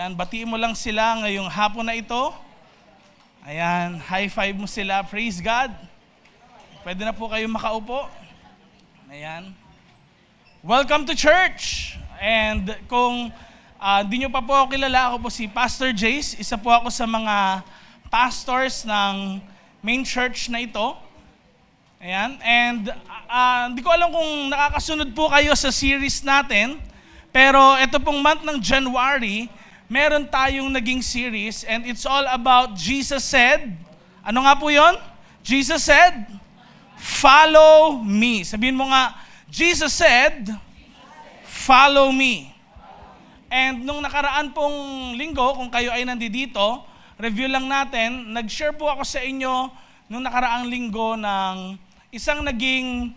Ayan, batiin mo lang sila ngayong hapon na ito. Ayan, high five mo sila. Praise God. Pwede na po kayo makaupo. Ayan. Welcome to church. And kung hindi nyo pa po ako kilala, ako po si Pastor Jace. Isa po ako sa mga pastors ng main church na ito. Ayan. And hindi ko alam kung nakakasunod po kayo sa series natin. Pero ito pong month ng January, meron tayong naging series and it's all about Jesus said. Ano nga po yon? Jesus said, follow me. Sabihin mo nga, Jesus said, follow me. And nung nakaraan pong linggo, kung kayo ay nandito, review lang natin, nag-share po ako sa inyo nung nakaraang linggo ng isang naging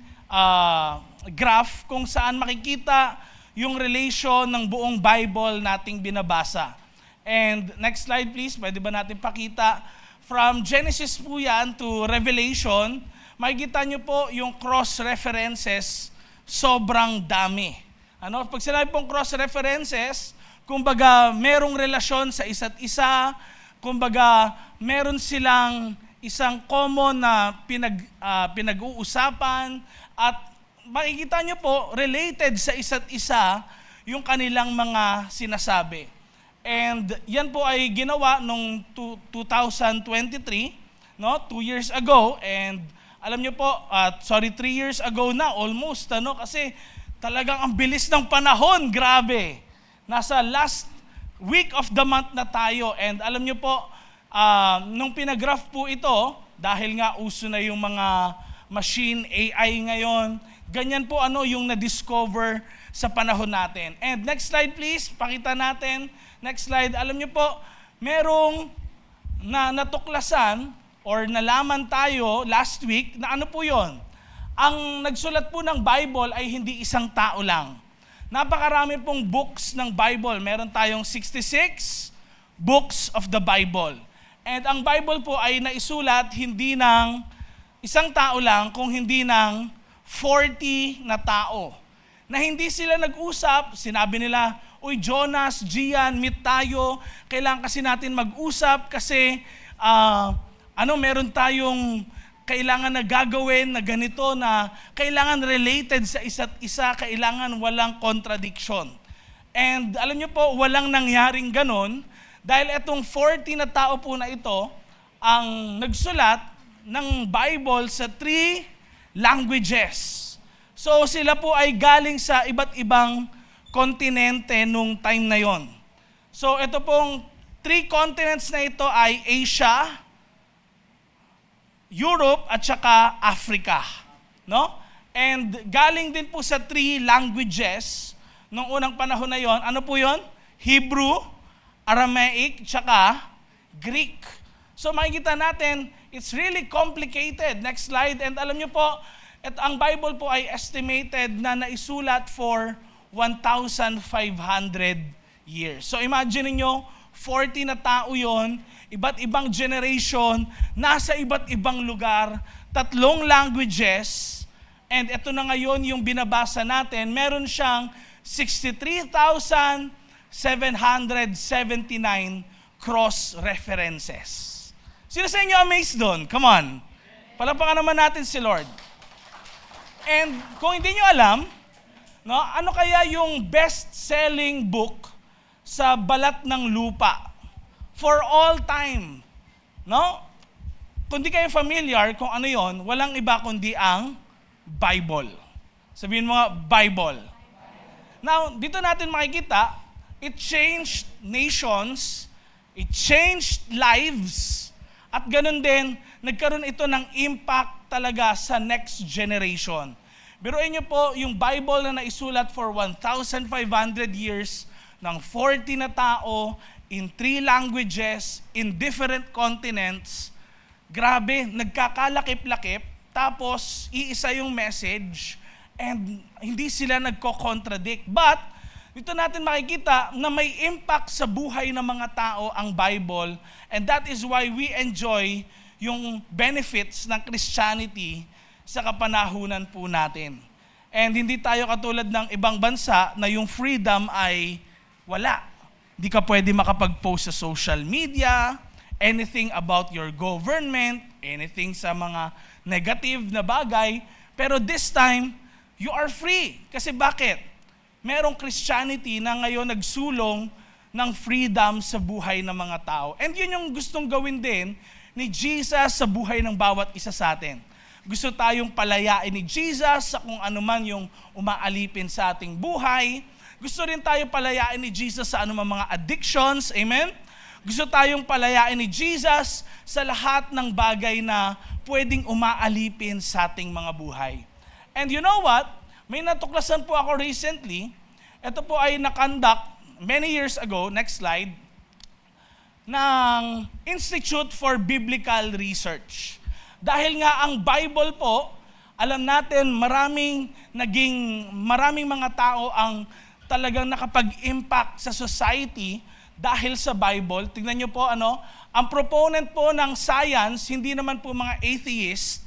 graph kung saan makikita yung relation ng buong Bible nating binabasa. And next slide please, pwede ba natin pakita? From Genesis po yan to Revelation, makikita nyo po yung cross-references, sobrang dami. Pag sinabi pong cross-references, kumbaga merong relasyon sa isa't isa, kumbaga meron silang isang common na pinag-uusapan, at makikita nyo po, related sa isa't isa yung kanilang mga sinasabi. And yan po ay ginawa noong 2023, 2 years ago. And alam nyo po, 3 years ago na, almost, kasi talagang ang bilis ng panahon, grabe. Nasa last week of the month na tayo. And alam nyo po, nung pinagraph po ito, dahil nga uso na yung mga machine, AI ngayon, ganyan po yung na-discover sa panahon natin. And next slide please, pakita natin. Next slide. Alam niyo po, merong natuklasan or nalaman tayo last week na ano po yon. Ang nagsulat po ng Bible ay hindi isang tao lang. Napakarami pong books ng Bible. Meron tayong 66 books of the Bible. And ang Bible po ay naisulat hindi ng isang tao lang, kung hindi ng 40 na tao. Na hindi sila nag-usap, sinabi nila, uy Jonas, Gian, meet tayo, kailangan kasi natin mag-usap kasi meron tayong kailangan na gagawin na ganito na kailangan related sa isa't isa, kailangan walang contradiction. And alam niyo po, walang nangyaring ganon dahil itong 40 na tao po na ito ang nagsulat ng Bible sa 3 languages. So sila po ay galing sa iba't ibang kontinente nung time na yon. So ito pong 3 continents na ito ay Asia, Europe at saka Africa, no? And galing din po sa 3 languages nung unang panahon na yon. Ano po yon? Hebrew, Aramaic, saka Greek. So makikita natin, it's really complicated. Next slide. And alam niyo po, ang Bible po ay estimated na naisulat for 1,500 years. So imagine niyo, 40 na tao yon, iba't ibang generation, nasa iba't ibang lugar, 3 languages, and ito na ngayon yung binabasa natin, meron siyang 63,779 cross-references. Sino sa inyo amazed doon? Come on. Palakpakan naman natin si Lord. And kung hindi nyo alam, ano kaya yung best-selling book sa balat ng lupa? For all time. Kung di kayo familiar kung ano yon, walang iba kundi ang Bible. Sabihin mo nga, Bible. Now, dito natin makikita, it changed nations, it changed lives, at ganun din, nagkaroon ito ng impact talaga sa next generation. Biruin niyo po, yung Bible na naisulat for 1,500 years ng 40 na tao, in 3 languages, in different continents, grabe, nagkakalakip-lakip, tapos iisa yung message, and hindi sila nagko-contradict. But, dito natin makikita na may impact sa buhay ng mga tao ang Bible, and that is why we enjoy yung benefits ng Christianity sa kapanahunan po natin. And hindi tayo katulad ng ibang bansa na yung freedom ay wala. Di ka pwede makapag-post sa social media, anything about your government, anything sa mga negative na bagay. Pero this time, you are free. Kasi bakit? Merong Christianity na ngayon nagsulong ng freedom sa buhay ng mga tao. And yun yung gustong gawin din ni Jesus sa buhay ng bawat isa sa atin. Gusto tayong palayain ni Jesus sa kung ano man yung umaalipin sa ating buhay. Gusto rin tayo palayain ni Jesus sa anumang mga addictions. Amen? Gusto tayong palayain ni Jesus sa lahat ng bagay na pwedeng umaalipin sa ating mga buhay. And you know what? May natuklasan po ako recently. Ito po ay nakandak many years ago, next slide, ng Institute for Biblical Research. Dahil nga ang Bible po, alam natin maraming mga tao ang talagang nakapag-impact sa society dahil sa Bible. Tingnan niyo po ang proponent po ng science, hindi naman po mga atheist,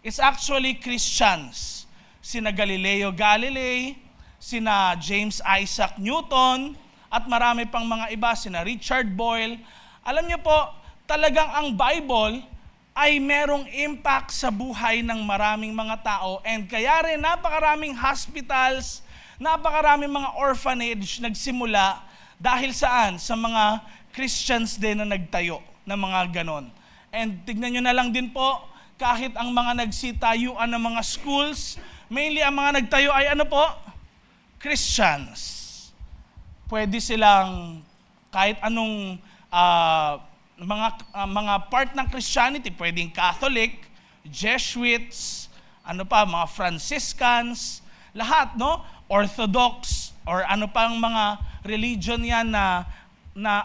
it's actually Christians. Sina Galileo Galilei, sina James Isaac Newton, at marami pang mga iba, sina Richard Boyle. Alam niyo po, talagang ang Bible ay merong impact sa buhay ng maraming mga tao. And kaya rin napakaraming hospitals, napakaraming mga orphanage nagsimula dahil saan? Sa mga Christians din na nagtayo ng mga ganon. And tignan nyo na lang din po, kahit ang mga nagsitayuan ng mga schools, mainly ang mga nagtayo ay Christians. Pwede silang kahit anong mga part ng Christianity, pwedeng Catholic, Jesuits, mga Franciscans, lahat, Orthodox, or pang mga religion yan na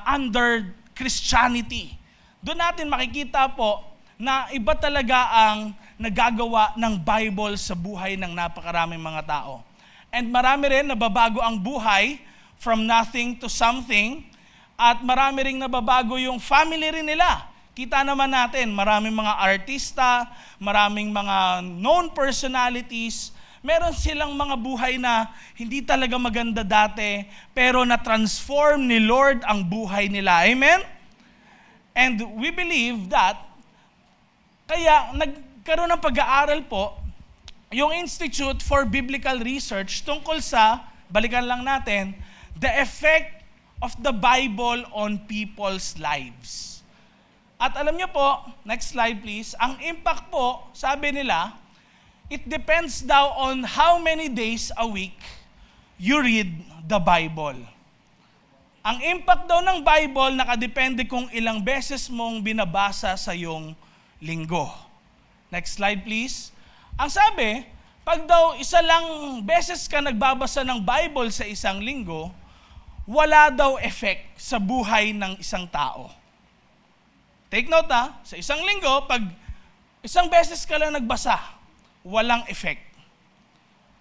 under Christianity. Doon natin makikita po na iba talaga ang nagagawa ng Bible sa buhay ng napakaraming mga tao. And marami rin nababago ang buhay from nothing to something. At marami ring nababago yung family rin nila. Kita naman natin, maraming mga artista, maraming mga known personalities, meron silang mga buhay na hindi talaga maganda dati, pero na-transform ni Lord ang buhay nila. Amen? And we believe that, kaya nagkaroon ng pag-aaral po, yung Institute for Biblical Research tungkol sa, balikan lang natin, the effect of the Bible on people's lives. At alam niyo po, next slide please, ang impact po, sabi nila, it depends daw on how many days a week you read the Bible. Ang impact daw ng Bible nakadepende kung ilang beses mong binabasa sa iyong linggo. Next slide please. Ang sabi, pag daw isa lang beses ka nagbabasa ng Bible sa isang linggo, wala daw effect sa buhay ng isang tao. Take note sa isang linggo, pag isang beses ka lang nagbasa, walang effect.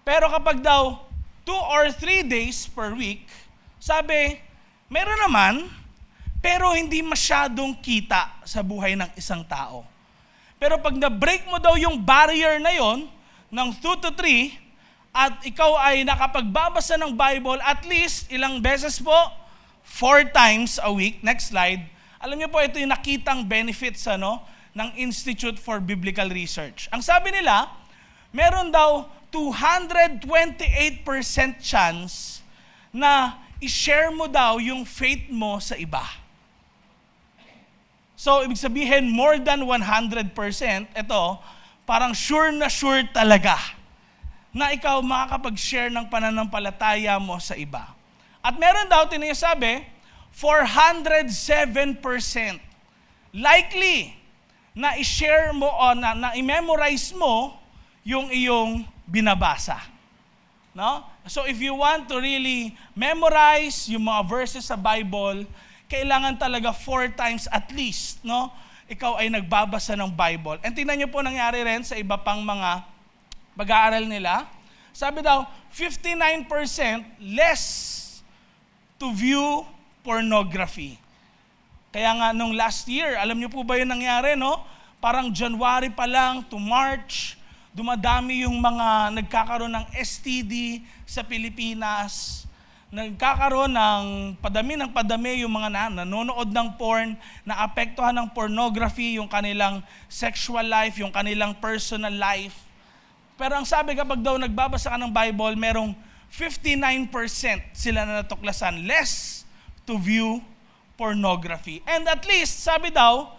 Pero kapag daw 2 or 3 days per week, sabi, meron naman, pero hindi masyadong kita sa buhay ng isang tao. Pero pag na-break mo daw yung barrier na yon ng 2 to 3, at ikaw ay nakapagbabasa ng Bible at least ilang beses po? 4 times a week. Next slide. Alam niyo po, ito yung nakitang benefits ng Institute for Biblical Research. Ang sabi nila, meron daw 228% chance na i-share mo daw yung faith mo sa iba. So, ibig sabihin, more than 100%, ito, parang sure na sure talaga na ikaw makakapag-share ng pananampalataya mo sa iba. At meron daw, tinasabi, 407% likely na i-share mo o na i-memorize mo yung iyong binabasa. No? So if you want to really memorize yung mga verses sa Bible, kailangan talaga 4 times at least, ikaw ay nagbabasa ng Bible. And tingnan niyo po nangyari rin sa iba pang mga pag-aaral nila, sabi daw, 59% less to view pornography. Kaya nga nung last year, alam niyo po ba yung nangyari, Parang January pa lang to March, dumadami yung mga nagkakaroon ng STD sa Pilipinas, nagkakaroon ng padami yung mga nanonood ng porn, naapektuhan ng pornography yung kanilang sexual life, yung kanilang personal life. Pero ang sabi kapag daw nagbabasa ka ng Bible, merong 59% sila na natuklasan less to view pornography. And at least, sabi daw,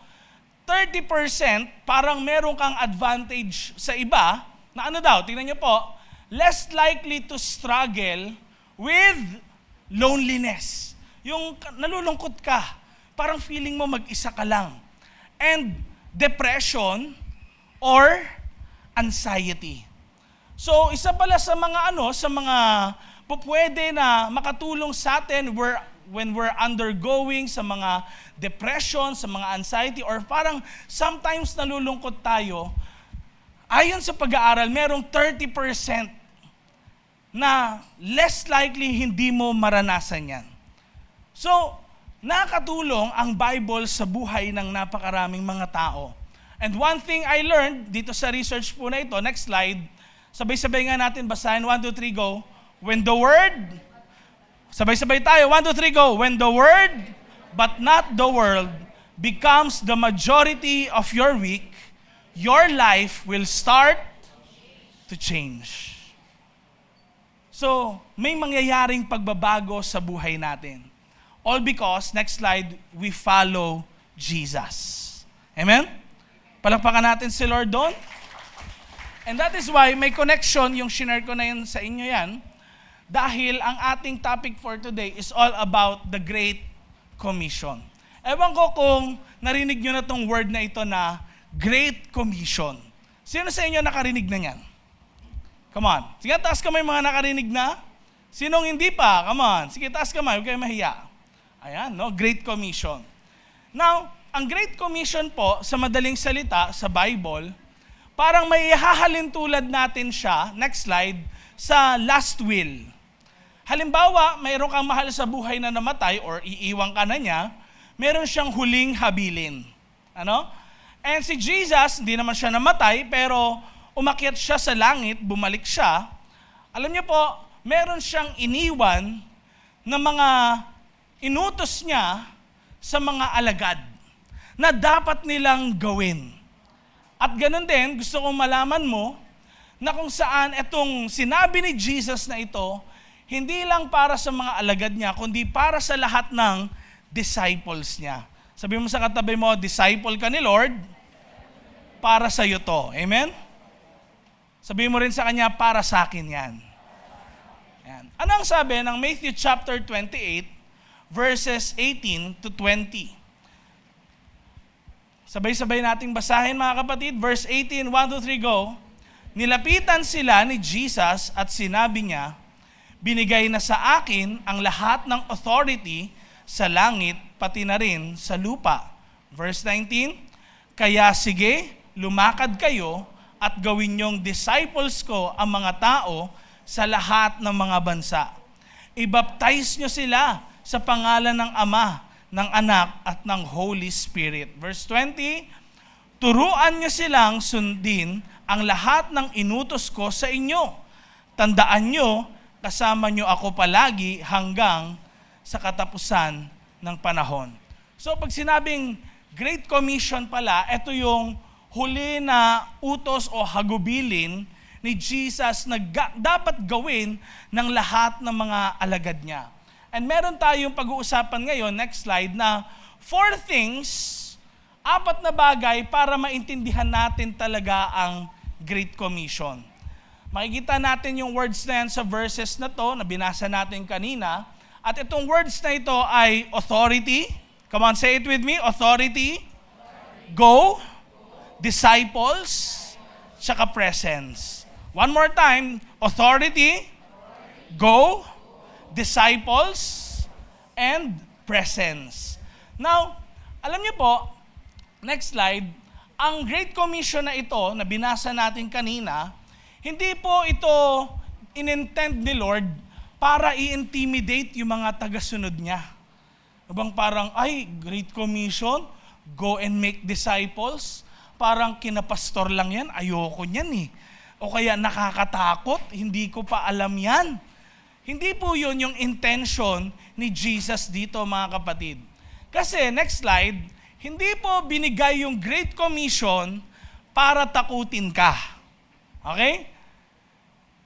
30% parang meron kang advantage sa iba na ano daw, tingnan niyo po, less likely to struggle with loneliness. Yung nalulungkot ka, parang feeling mo mag-isa ka lang. And depression or anxiety. So, isa pala sa mga pupwede na makatulong sa atin when we're undergoing sa mga depression, sa mga anxiety, or parang sometimes nalulungkot tayo, ayon sa pag-aaral, merong 30% na less likely hindi mo maranasan yan. So, nakatulong ang Bible sa buhay ng napakaraming mga tao. And one thing I learned dito sa research po na ito, next slide, sabay-sabay nga natin basahin, 1, 2, 3, go. When the word, sabay-sabay tayo, 1, 2, 3, go. When the word, but not the world, becomes the majority of your week, your life will start to change. So, may mangyayaring pagbabago sa buhay natin. All because, next slide, we follow Jesus. Amen? Palakpakan natin si Lord doon. And that is why may connection, yung shinare ko na yun sa inyo yan, dahil ang ating topic for today is all about the Great Commission. Ewan ko kung narinig nyo na tong word na ito na Great Commission. Sino sa inyo nakarinig na yan? Come on. Sige, taas kamay mga nakarinig na. Sinong hindi pa? Come on. Sige, taas kamay. Huwag kayo mahiya. Ayan, no? Great Commission. Now, ang Great Commission po, sa madaling salita, sa Bible, parang may ihahalin tulad natin siya, next slide, sa last will. Halimbawa, mayroon kang mahal sa buhay na namatay or iiwan ka na niya, meron siyang huling habilin. Ano? And si Jesus, hindi naman siya namatay, pero umakyat siya sa langit, bumalik siya. Alam niyo po, meron siyang iniwan na mga inutos niya sa mga alagad na dapat nilang gawin. At ganun din, gusto kong malaman mo na kung saan itong sinabi ni Jesus na ito, hindi lang para sa mga alagad niya, kundi para sa lahat ng disciples niya. Sabi mo sa katabi mo, disciple ka ni Lord, para sa iyo to. Amen? Sabi mo rin sa kanya, para sa akin yan. Yan. Ano ang sabi ng Matthew chapter 28, verses 18 to 20? Sabay-sabay nating basahin mga kapatid. Verse 18, 1, 2, 3, go. Nilapitan sila ni Jesus at sinabi niya, binigay na sa akin ang lahat ng authority sa langit, pati na rin sa lupa. Verse 19, kaya sige, lumakad kayo at gawin niyong disciples ko ang mga tao sa lahat ng mga bansa. I-baptize niyo sila sa pangalan ng Ama, ng Anak, at ng Holy Spirit. Verse 20, turuan niyo silang sundin ang lahat ng inutos ko sa inyo. Tandaan niyo, kasama niyo ako palagi hanggang sa katapusan ng panahon. So pag sinabing Great Commission pala, ito yung huli na utos o hagubilin ni Jesus na dapat gawin ng lahat ng mga alagad niya. And meron tayong pag-uusapan ngayon, next slide, na 4 things, 4 na bagay para maintindihan natin talaga ang Great Commission. Makikita natin yung words na yan sa verses na to, na binasa natin kanina. At itong words na ito ay authority. Come on, say it with me. Authority. Go. Disciples, tsaka presence. One more time, authority, go, disciples, and presence. Now, alam niyo po, next slide, ang Great Commission na ito, na binasa natin kanina, hindi po ito inintend ni Lord para i-intimidate yung mga tagasunod niya. Abang parang, ay, Great Commission, go and make disciples. Parang kinapastor lang yan, ayoko niyan eh. O kaya nakakatakot, hindi ko pa alam yan. Hindi po yun yung intention ni Jesus dito, mga kapatid. Kasi, next slide, hindi po binigay yung Great Commission para takutin ka. Okay?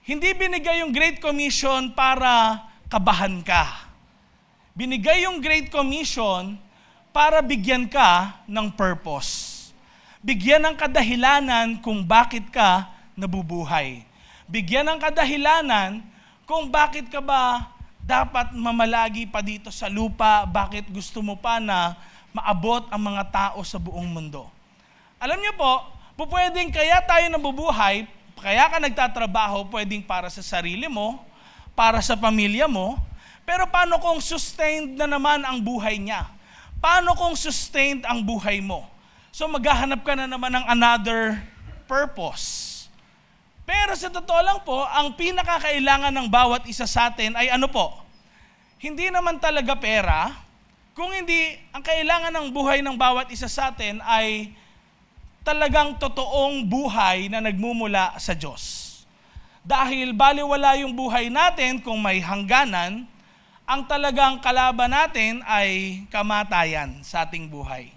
Hindi binigay yung Great Commission para kabahan ka. Binigay yung Great Commission para bigyan ka ng purpose. Bigyan ng kadahilanan kung bakit ka nabubuhay. Bigyan ng kadahilanan kung bakit ka ba dapat mamalagi pa dito sa lupa, bakit gusto mo pa na maabot ang mga tao sa buong mundo. Alam niyo po, pwedeng kaya tayo nabubuhay, kaya ka nagtatrabaho, pwedeng para sa sarili mo, para sa pamilya mo, pero paano kung sustained na naman ang buhay niya? Paano kung sustained ang buhay mo? So maghahanap ka na naman ng another purpose. Pero sa totoo lang po, ang pinakakailangan ng bawat isa sa atin ay ano po? Hindi naman talaga pera, kung hindi, ang kailangan ng buhay ng bawat isa sa atin ay talagang totoong buhay na nagmumula sa Diyos. Dahil baliwala yung buhay natin kung may hangganan, ang talagang kalaban natin ay kamatayan sa ating buhay.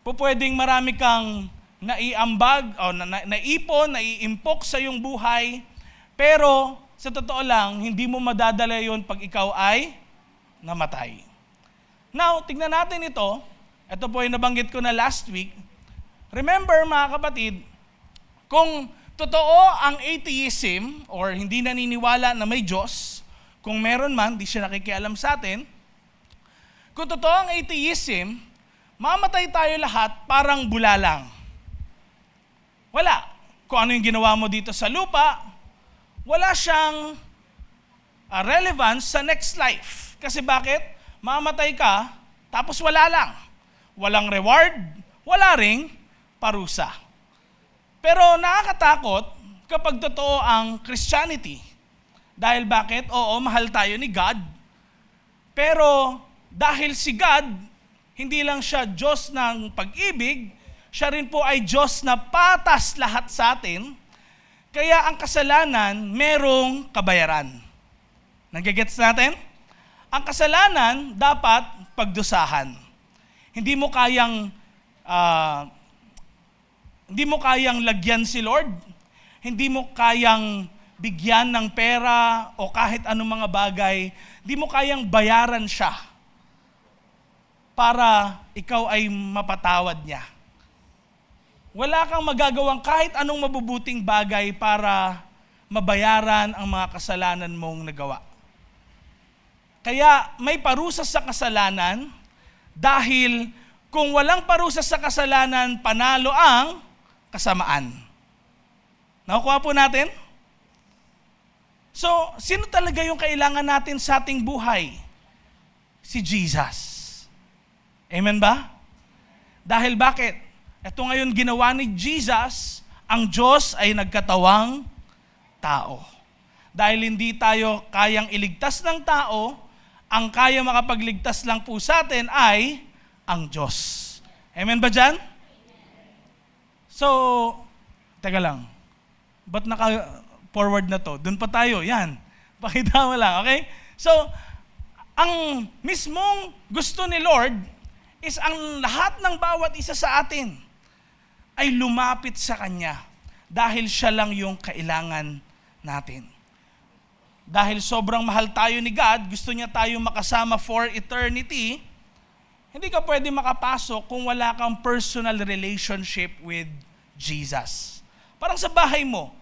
Pwedeng marami kang naiambag o naipon, naiimpok sa iyong buhay, pero sa totoo lang, hindi mo madadala yon pag ikaw ay namatay. Now, tignan natin ito. Ito po yung nabanggit ko na last week. Remember mga kapatid, kung totoo ang atheism or hindi naniniwala na may Diyos, kung meron man, di siya nakikialam sa atin, kung totoo ang atheism, mamatay tayo lahat parang bulalang. Wala. Kung ano yung ginawa mo dito sa lupa, wala siyang relevance sa next life. Kasi bakit? Mamatay ka, tapos wala lang. Walang reward, wala ring parusa. Pero nakakatakot kapag totoo ang Christianity. Dahil bakit? Oo, mahal tayo ni God. Pero dahil si God, hindi lang siya Diyos ng pag-ibig, siya rin po ay Diyos na patas lahat sa atin, kaya ang kasalanan merong kabayaran. Nagigets natin? Ang kasalanan dapat pagdusahan. Hindi mo kayang lagyan si Lord, hindi mo kayang bigyan ng pera o kahit anong mga bagay, hindi mo kayang bayaran siya para ikaw ay mapatawad niya. Wala kang magagawang kahit anong mabubuting bagay para mabayaran ang mga kasalanan mong nagawa. Kaya may parusa sa kasalanan dahil kung walang parusa sa kasalanan, panalo ang kasamaan. Nakukuha po natin? So, sino talaga yung kailangan natin sa ating buhay? Si Jesus. Amen ba? Dahil bakit? Ito ngayon ginawa ni Jesus, ang Diyos ay nagkatawang tao. Dahil hindi tayo kayang iligtas ng tao, ang kaya makapagligtas lang po sa atin ay ang Diyos. Amen ba dyan? So, teka lang. Ba't naka-forward na to? Doon pa tayo. Yan. Pakita mo lang, okay? So, ang mismong gusto ni Lord is ang lahat ng bawat isa sa atin ay lumapit sa Kanya dahil siya lang yung kailangan natin. Dahil sobrang mahal tayo ni God, gusto niya tayong makasama for eternity, hindi ka pwede makapasok kung wala kang personal relationship with Jesus. Parang sa bahay mo,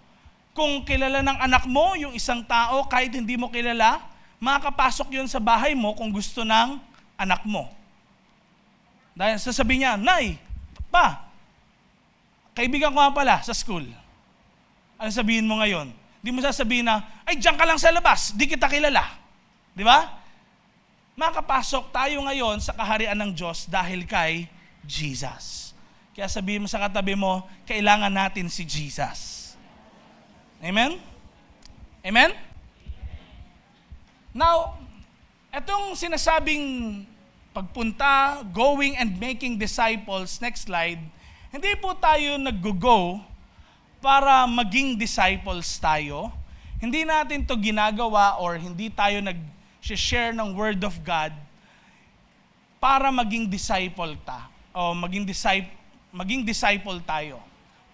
kung kilala ng anak mo yung isang tao, kahit hindi mo kilala, makakapasok yun sa bahay mo kung gusto ng anak mo. Dahil sasabihin niya, Nay, Pa, kaibigan ko nga pala sa school. Ano sabihin mo ngayon? Di mo sasabihin na, ay, diyan ka lang sa labas, di kita kilala. Di ba? Makapasok tayo ngayon sa kaharian ng Diyos dahil kay Jesus. Kaya sabihin mo sa katabi mo, kailangan natin si Jesus. Amen? Amen? Now, etong sinasabing pagpunta, going and making disciples, next slide, hindi po tayo nag-go para maging disciples tayo. Hindi natin to ginagawa or hindi tayo nag-share ng Word of God para maging disciple o maging disciple tayo.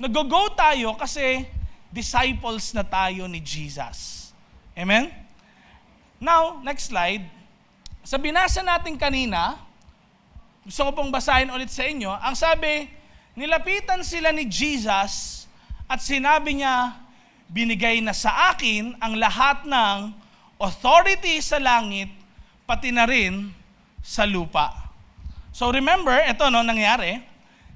Nag-go tayo kasi disciples na tayo ni Jesus. Amen? Now, next slide. Sa binasa natin kanina, gusto ko pong basahin ulit sa inyo. Ang sabi, nilapitan sila ni Jesus at sinabi niya, binigay na sa akin ang lahat ng authority sa langit, pati na rin sa lupa. So remember, ito nangyari.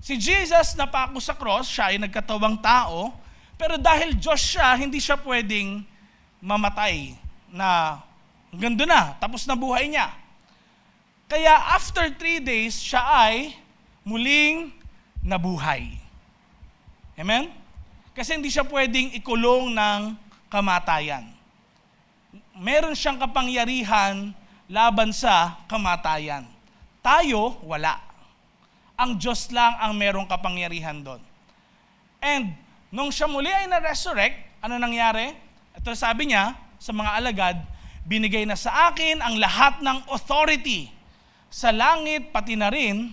Si Jesus napako sa cross, siya ay nagkatawang tao, pero dahil Diyos siya, hindi siya pwedeng mamatay na hanggang doon na, tapos na buhay niya. Kaya after 3 days, siya ay muling nabuhay. Amen? Kasi hindi siya pwedeng ikulong ng kamatayan. Meron siyang kapangyarihan laban sa kamatayan. Tayo, wala. Ang Diyos lang ang merong kapangyarihan doon. And nung siya muli ay na-resurrect, ano nangyari? Ito sabi niya sa mga alagad, binigay na sa akin ang lahat ng authority sa langit, pati na rin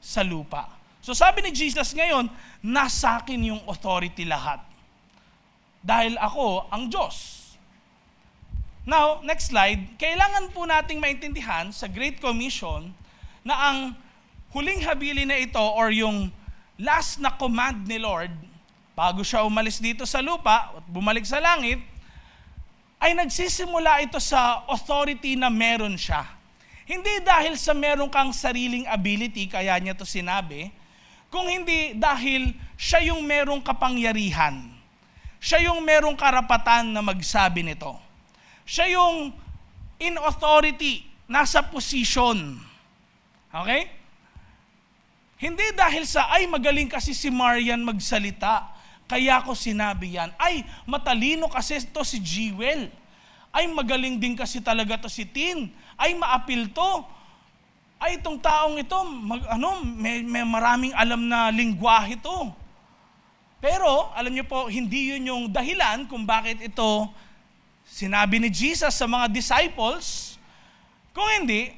sa lupa. So sabi ni Jesus ngayon, nasa akin yung authority lahat. Dahil ako ang Diyos. Now, next slide. Kailangan po nating maintindihan sa Great Commission na ang huling habili na ito or yung last na command ni Lord, bago siya umalis dito sa lupa at bumalik sa langit, ay nagsisimula ito sa authority na meron siya. Hindi dahil sa meron kang sariling ability, kaya niya to sinabi, kung hindi dahil siya yung merong kapangyarihan. Siya yung merong karapatan na magsabi nito. Siya yung in authority, nasa position. Okay? Hindi dahil sa, ay magaling kasi si Marian magsalita, kaya ko sinabi yan. Ay, matalino kasi to si Jewel. Ay, magaling din kasi talaga to si Tin. Ay, maapil to. Ay, itong taong ito, may maraming alam na lingwahe to. Pero, alam niyo po, hindi yun yung dahilan kung bakit ito sinabi ni Jesus sa mga disciples. Kung hindi,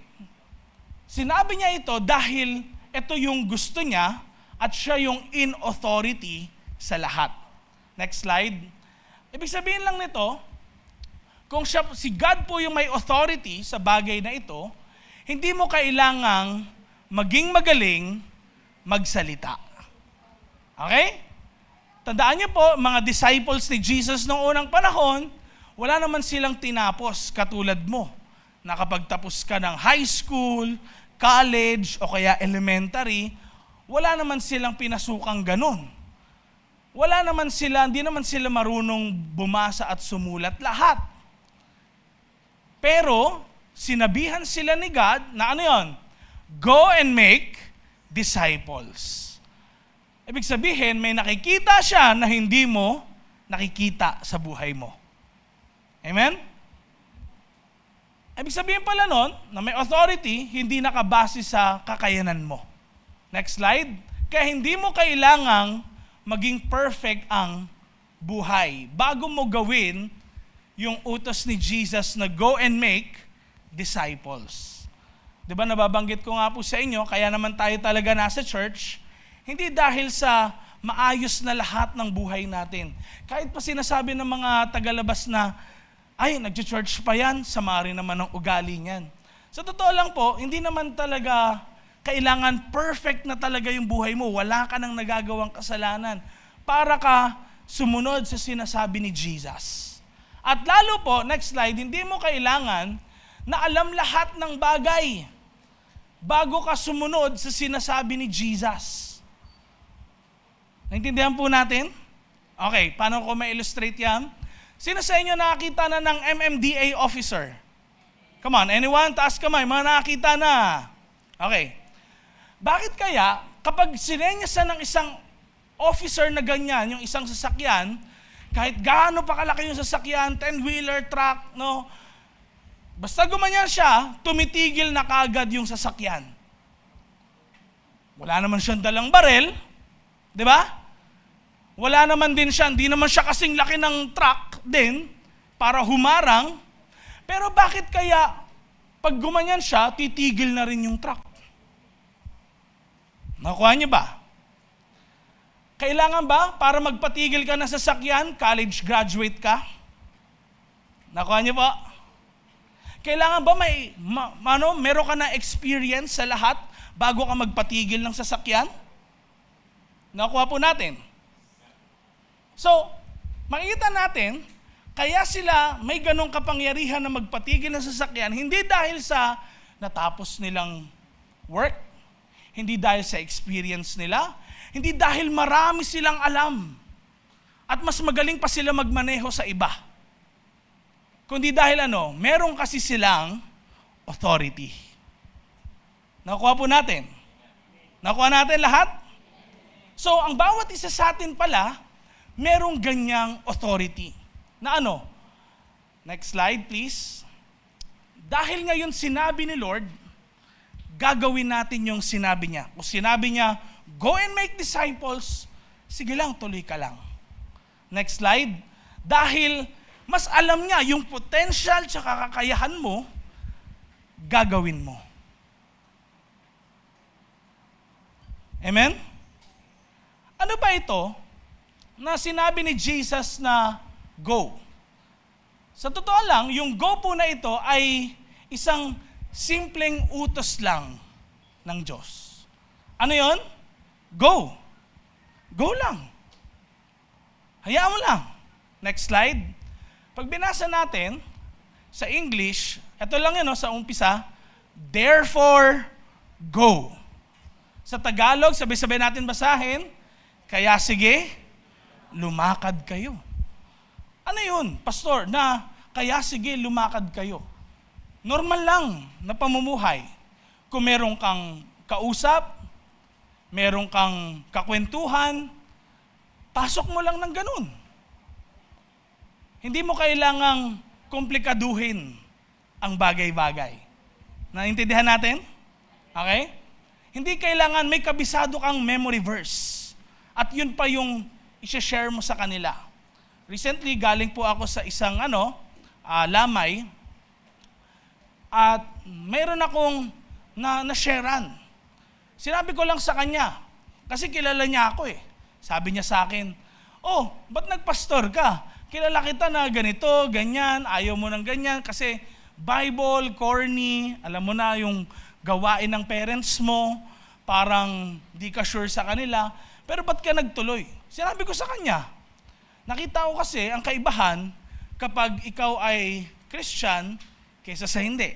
sinabi niya ito dahil ito yung gusto niya at siya yung in authority sa lahat. Next slide. Ibig sabihin lang nito, kung si God po yung may authority sa bagay na ito, hindi mo kailangang maging magaling magsalita. Okay? Tandaan niyo po, mga disciples ni Jesus noong unang panahon, wala naman silang tinapos katulad mo. Nakapagtapos ka ng high school, college, o kaya elementary, wala naman silang pinasukang ganun. Hindi naman sila marunong bumasa at sumulat lahat. Pero, sinabihan sila ni God na ano yun? Go and make disciples. Ibig sabihin, may nakikita siya na hindi mo nakikita sa buhay mo. Amen? Ibig sabihin pala nun, na may authority, hindi nakabase sa kakayanan mo. Next slide. Kaya hindi mo kailangang maging perfect ang buhay bago mo gawin yung utos ni Jesus na go and make disciples. Diba nababanggit ko nga po sa inyo, kaya naman tayo talaga nasa church, hindi dahil sa maayos na lahat ng buhay natin. Kahit pa sinasabi ng mga tagalabas na, ay, nag-church pa yan, sama rin naman ang ugali niyan. Sa totoo lang po, hindi naman talaga kailangan perfect na talaga yung buhay mo. Wala ka nang nagagawang kasalanan para ka sumunod sa sinasabi ni Jesus. At lalo po, next slide, hindi mo kailangan na alam lahat ng bagay bago ka sumunod sa sinasabi ni Jesus. Naintindihan po natin? Okay, paano ko ma-illustrate yan? Sino sa inyo nakakita na ng MMDA officer? Come on, anyone? Taas kamay, mga nakakita na. Okay. Bakit kaya, kapag sinenyasan ng isang officer na ganyan, yung isang sasakyan, kahit gaano pa kalaki yung sasakyan, 10-wheeler truck, no? Basta gumanyan siya, tumitigil na kagad yung sasakyan. Wala naman siyang dalang barel, di ba? Wala naman din siya, hindi naman siya kasing laki ng truck din, para humarang, pero bakit kaya pag gumanyan siya, titigil na rin yung truck? Nakuha niyo ba? Kailangan ba para magpatigil ka ng sasakyan, college graduate ka? Nakuha niyo ba? Kailangan ba meron ka na experience sa lahat bago ka magpatigil ng sasakyan? Nakuha po natin. So, makikita natin, kaya sila may ganong kapangyarihan na magpatigil ng sasakyan, hindi dahil sa natapos nilang work, hindi dahil sa experience nila, hindi dahil marami silang alam, at mas magaling pa sila magmaneho sa iba. Kundi dahil meron kasi silang authority. Nakuha po natin? Nakuha natin lahat? So, ang bawat isa sa atin pala, merong ganyang authority. Na Next slide, please. Dahil ngayon sinabi ni Lord, gagawin natin yung sinabi niya. Kung sinabi niya, go and make disciples, sige lang, tuloy ka lang. Next slide. Dahil mas alam niya yung potential tsaka kakayahan mo, gagawin mo. Amen? Ano ba ito na sinabi ni Jesus na go? Sa totoo lang, yung go po na ito ay isang simpleng utos lang ng Diyos. Ano yon? Go. Go lang. Hayaan mo lang. Next slide. Pag binasa natin sa English, ito lang sa umpisa, therefore, go. Sa Tagalog, sabay-sabay natin basahin, kaya sige, lumakad kayo. Ano yun, pastor, na kaya sige, lumakad kayo? Normal lang na pamumuhay. Kung meron kang kausap, meron kang kakwentuhan, pasok mo lang ng ganun. Hindi mo kailangang komplikaduhin ang bagay-bagay. Naintindihan natin? Okay? Hindi kailangan may kabisado kang memory verse. At yun pa yung i-share mo sa kanila. Recently, galing po ako sa isang lamay. At mayroon akong na-sharean. Sinabi ko lang sa kanya, kasi kilala niya ako eh. Sabi niya sa akin, ba't nagpastor ka? Kilala kita na ganito, ganyan, ayaw mo ng ganyan, kasi Bible, corny, alam mo na yung gawain ng parents mo, parang di ka sure sa kanila, pero ba't ka nagtuloy? Sinabi ko sa kanya, nakita ko kasi ang kaibahan kapag ikaw ay Christian kaysa sa hindi.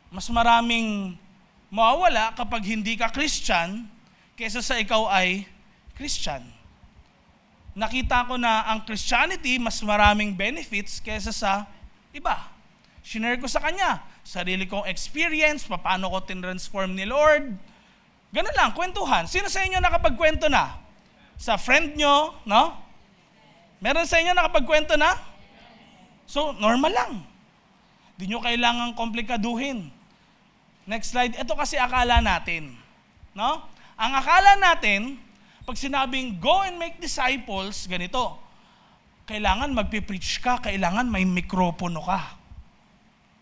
Mas maraming mawawala kapag hindi ka Christian kaysa sa ikaw ay Christian. Nakita ko na ang Christianity mas maraming benefits kaysa sa iba. Shinare ko sa kanya, sarili kong experience, paano ko tinransform ni Lord. Ganun lang, kwentuhan. Sino sa inyo nakapagkwento na? Sa friend nyo, no? Meron sa inyo nakapagkwento na? So, normal lang. Di nyo kailangang komplikaduhin. Next slide. Ito kasi akala natin. No? Ang akala natin, pag sinabing go and make disciples, ganito. Kailangan magpipreach ka, kailangan may mikropono ka.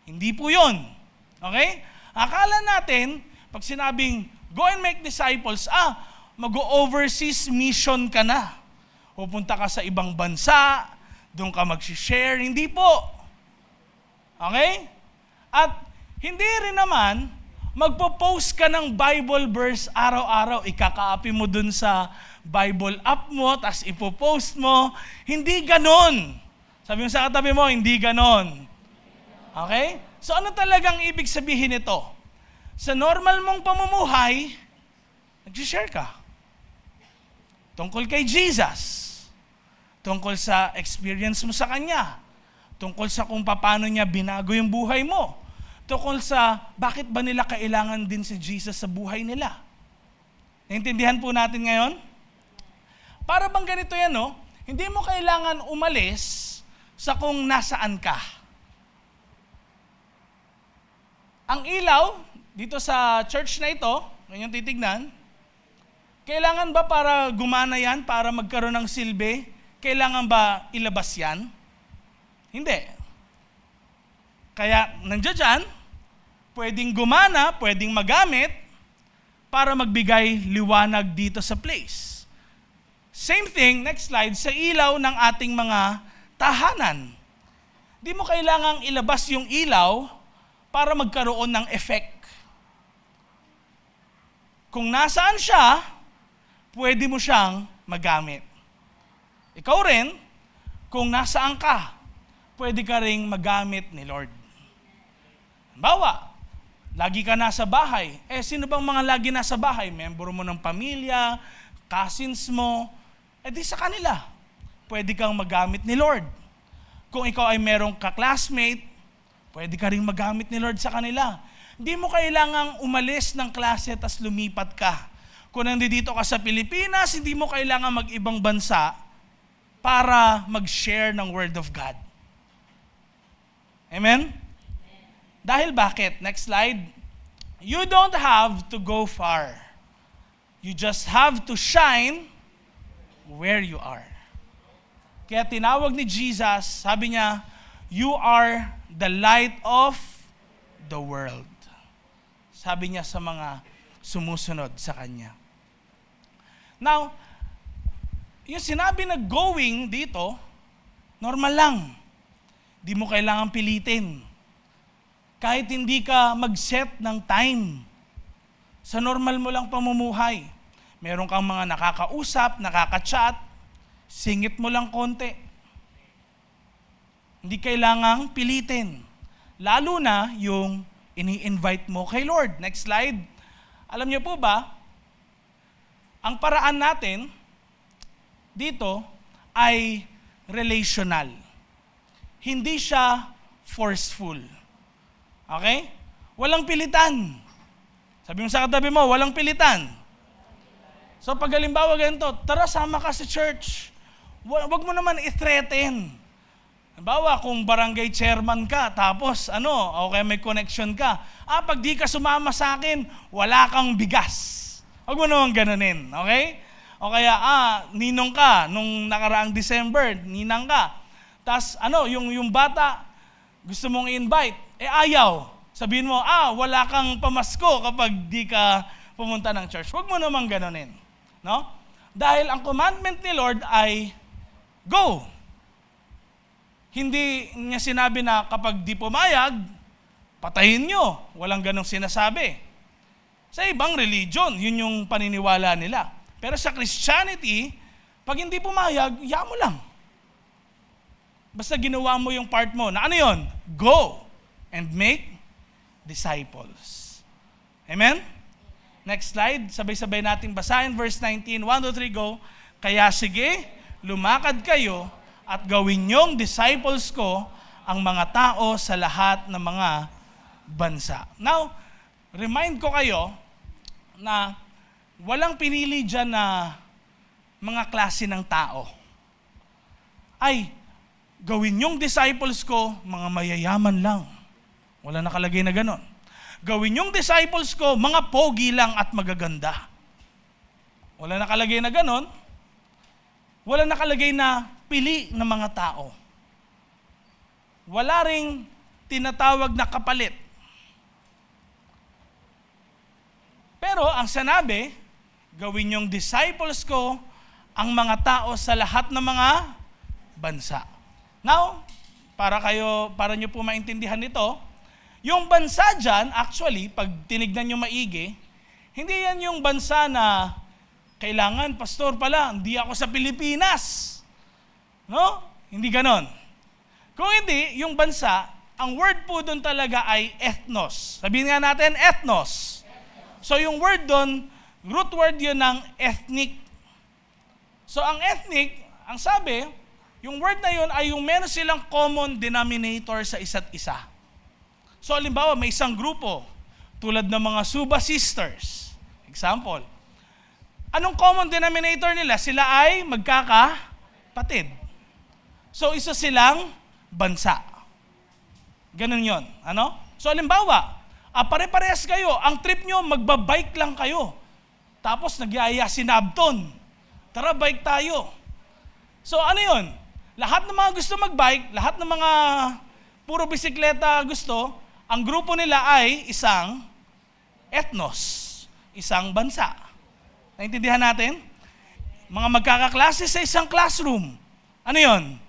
Hindi po yun. Okay? Akala natin, pag sinabing go and make disciples, mag-overseas mission ka na. Pupunta ka sa ibang bansa, doon ka mag-share. Hindi po. Okay? At hindi rin naman, magpo-post ka ng Bible verse araw-araw, ikaka-copy mo dun sa Bible app mo, tas ipopost mo. Hindi ganon. Sabi mo sa katabi mo, hindi ganon. Okay? So ano talagang ibig sabihin nito? Sa normal mong pamumuhay, nag-share ka. Tungkol kay Jesus. Tungkol sa experience mo sa Kanya. Tungkol sa kung paano niya binago yung buhay mo. Tungkol sa bakit ba nila kailangan din si Jesus sa buhay nila. Naintindihan po natin ngayon? Para bang ganito yan, no? Hindi mo kailangan umalis sa kung nasaan ka. Ang ilaw, dito sa church na ito, ngayon titignan, kailangan ba para gumana yan, para magkaroon ng silbi, kailangan ba ilabas yan? Hindi. Kaya nandiyan dyan, pwedeng gumana, pwedeng magamit para magbigay liwanag dito sa place. Same thing, next slide, sa ilaw ng ating mga tahanan. Di mo kailangang ilabas yung ilaw para magkaroon ng effect. Kung nasaan siya, pwede mo siyang magamit. Ikaw rin, kung nasaan ka, pwede ka ring magamit ni Lord. Halimbawa, lagi ka nasa bahay. Sino bang mga lagi nasa bahay? Membro mo ng pamilya, cousins mo, di sa kanila. Pwede kang magamit ni Lord. Kung ikaw ay merong ka-classmate, pwede ka ring magamit ni Lord sa kanila. Hindi mo kailangang umalis ng klase at lumipat ka. Kung nandito ka sa Pilipinas, hindi mo kailangan mag-ibang bansa para mag-share ng Word of God. Amen? Dahil bakit? Next slide. You don't have to go far. You just have to shine where you are. Kaya tinawag ni Jesus, sabi niya, you are the light of the world. Sabi niya sa mga sumusunod sa Kanya. Now, yung sinabi na going dito, normal lang. Di mo kailangan pilitin. Kahit hindi ka mag-set ng time, sa normal mo lang pamumuhay. Meron kang mga nakakausap, nakaka-chat, singit mo lang konti. Hindi kailangang pilitin. Lalo na yung ini-invite mo kay Lord. Next slide. Alam niyo po ba, ang paraan natin dito ay relational. Hindi siya forceful. Okay? Walang pilitan. Sabi mo sa katabi mo, walang pilitan. So pag halimbawa ganito, tara sama ka sa church. Wag mo naman i-threaten. Halimbawa, kung barangay chairman ka, tapos okay, may connection ka. Pag di ka sumama sa akin, wala kang bigas. Wag mo naman ganunin, okay? O kaya, ninong ka, nung nakaraang December, ninang ka. Tapos, yung bata, gusto mong i-invite, ayaw. Sabihin mo, wala kang pamasko kapag di ka pumunta ng church. Wag mo naman ganunin, no? Dahil ang commandment ni Lord ay, go! Hindi niya sinabi na kapag di pumayag, patayin nyo. Walang ganong sinasabi. Sa ibang religion, yun yung paniniwala nila. Pero sa Christianity, pag hindi pumayag, mo lang. Basta ginawa mo yung part mo. Na ano yun? Go and make disciples. Amen? Next slide. Sabay-sabay nating basahin. Verse 19. 1, 2, 3, go. Kaya sige, lumakad kayo at gawin niyong disciples ko ang mga tao sa lahat ng mga bansa. Now, remind ko kayo na walang pinili dyan na mga klase ng tao. Gawin niyong disciples ko, mga mayayaman lang. Wala nakalagay na ganon. Gawin niyong disciples ko, mga pogi lang at magaganda. Wala nakalagay na ganon. Wala nakalagay na pili ng mga tao. Wala ring tinatawag na kapalit. Pero ang sinabi, gawin yung disciples ko ang mga tao sa lahat ng mga bansa. Now, para nyo po maintindihan nito, yung bansa dyan, actually, pag tinignan nyo maigi, hindi yan yung bansa na kailangan, pastor pala, hindi ako sa Pilipinas. No? Hindi ganon. Kung hindi, yung bansa, ang word po doon talaga ay ethnos. Sabihin nga natin, ethnos. So yung word doon, root word yun ng ethnic. So ang ethnic, ang sabi, yung word na yun ay yung meron silang common denominator sa isa't isa. So halimbawa, may isang grupo, tulad ng mga Suba Sisters. Example. Anong common denominator nila? Sila ay magkakapatid. So, isa silang bansa. Ganun yon. So, halimbawa, pare-parehas kayo. Ang trip nyo, magbabike lang kayo. Tapos, nagyaya si Nabton. Tara, bike tayo. So, ano yun? Lahat ng mga gusto magbike, lahat ng mga puro bisikleta gusto, ang grupo nila ay isang ethnos, isang bansa. Naintindihan natin? Mga magkakaklase sa isang classroom. Ano yon?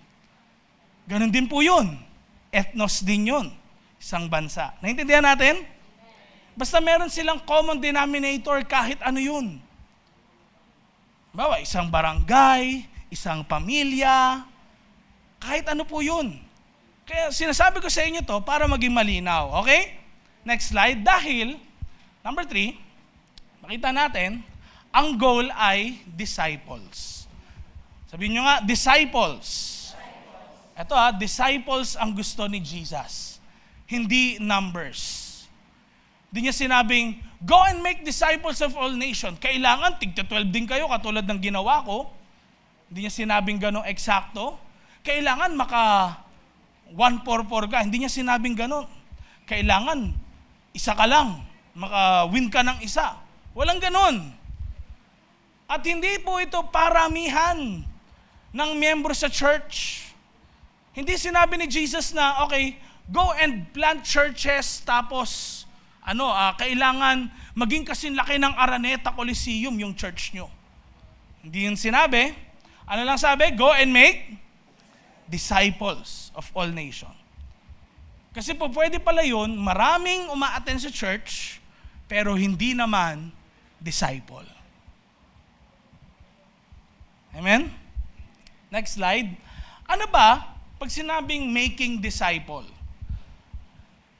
Ganon din po yun. Ethnos din yun. Isang bansa. Naintindihan natin? Basta meron silang common denominator kahit ano yun. Bawa, isang barangay, isang pamilya, kahit ano po yun. Kaya sinasabi ko sa inyo to para maging malinaw. Okay? Next slide. Dahil, number 3, makita natin, ang goal ay disciples. Sabihin nyo nga, disciples. Ito disciples ang gusto ni Jesus. Hindi numbers. Hindi niya sinabing, go and make disciples of all nations. Kailangan, tig-12 din kayo, katulad ng ginawa ko. Hindi niya sinabing gano'ng eksakto. Kailangan maka 144 ka. Hindi niya sinabing gano'n. Kailangan, isa ka lang. Maka-win ka ng isa. Walang gano'n. At hindi po ito paramihan ng miyembro sa church. Hindi sinabi ni Jesus na, okay, go and plant churches, tapos, kailangan maging kasinlaki ng Araneta Coliseum yung church nyo. Hindi yun sinabi. Ano lang sabi? Go and make disciples of all nations. Kasi po pwede pala yun, maraming uma-attend sa church, pero hindi naman disciple. Amen? Next slide. Ano ba pag sinabing making disciple?